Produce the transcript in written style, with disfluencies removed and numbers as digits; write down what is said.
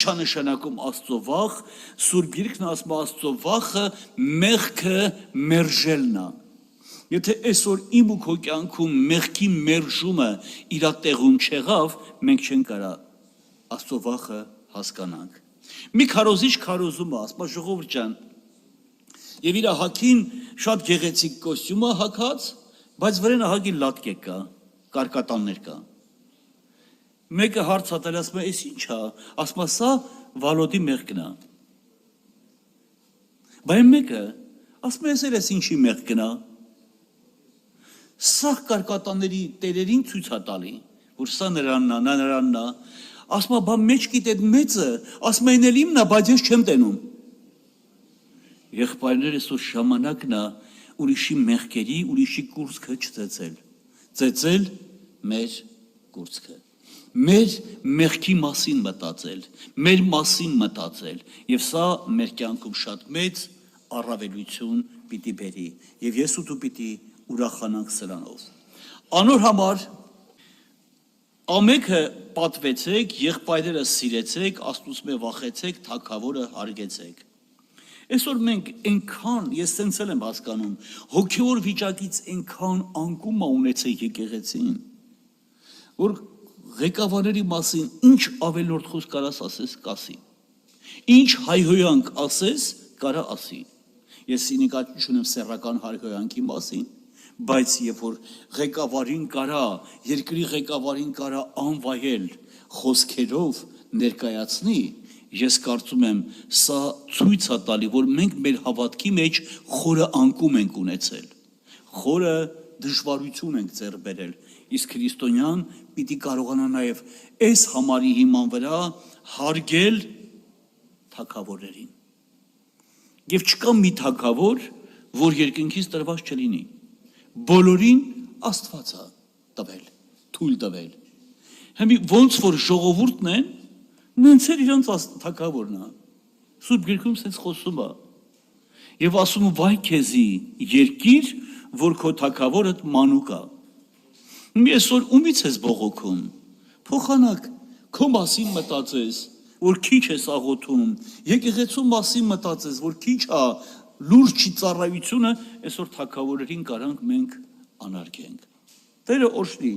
Ինչ է նշանակում Աստծո վախ, Սուրբ Գիրքն ասում է Աստծո վախը մեղքը մերժելն է։ Եթե այսօր իմ ու քո կյանքում մեղքի մերժումը իր տեղում չեղավ, մենք չենք կարա Աստծո վախը հասկանանք։ Մի քարոզիչ քարոզում է, ասում է ժողովուրդ ջան, եւ իր հագին շատ գեղեցիկ կոստյում է հագած, բայց վրան հագի լատկե կա, կարկատաններ կա։ Մեկը հարց ա տալիս, ասում է, «Էս ինչ է»։ Ասում է, «Սա Վալոդի մեղքն է»։ Բայց մեկը ասում է, «Էս ինչի մեղքն է»։ Սա կարկատանների տերերին ցույց է տալի, որ սա նրանն է, նա նրանն է։ Ասում է, «Բա մեջքիդ այդ մեծը, ասում է, այն էլ իմն է, բայց ես չեմ տենում»։ Եղբայրներ, այսօր ժամանակն է ուրիշի մեղքերի, ուրիշի կուրծքը չծեծել։ Ծեծել մեր կուրծքը։ Մեր մեղքի մասին մտածել, մեր մասին մտածել, եւ սա մեր կյանքում շատ մեծ առավելություն պիտի բերի, եւ ես ու դու պիտի ուրախանանք սրանով։ Անոր համար ամենքը պատվեցեք, եղբայրները սիրեցեք, Աստծուց վախեցեք, թագավորը հարգեցեք։ Այսօր մենք այնքան, ես սենց եմ հասկանում, հոգևոր վիճակից այնքան անկում ունեցեք եկեղեցին, որ ղեկավարների մասին ինչ ավելորդ խոսք կարաս ասես կասի, ինչ հայհոյանք ասես կարա ասի։ Ես նկատի չունեմ սեռական հայհոյանքի մասին, բայց երբ որ ղեկավարին կարա, երկրի ղեկավարին կարա անվայել խոսքերով ներկայացնի, ես կարծում եմ սա ցույց է տալի, որ մենք մեր հավատքի մեջ խորը անկում ենք ունեցել, խորը դժվարություն ենք ձեռք բերել, իսկ քրիստոնյան պիտի կարողանա նաև այս համարի հիման վրա հարգել թագավորներին։ Եվ չկա մի թագավոր, որ երկնքից տրված չլինի։ Բոլորին Աստված է տվել, թույլ տվել։ Հիմա ոնց որ ժողովուրդն են, նենց էլ իրանց թագավորն է։ Սուրբ Գրքում սենց խոսում է։ Եվ ասում է՝ «Վայ քեզի երկիր, որ քո թագավորդ մանուկ է»։ Մի այսօր ումից ես բողոքում։ Փոխանակ քո մասին մտածես, որ քիչ ես աղոթում, եկեղեցու մասին մտածես, որ քիչ է լուրջ ծառայությունը, այսօր թագավորներին կարանք մենք անարգենք։ Տերը օրհնի։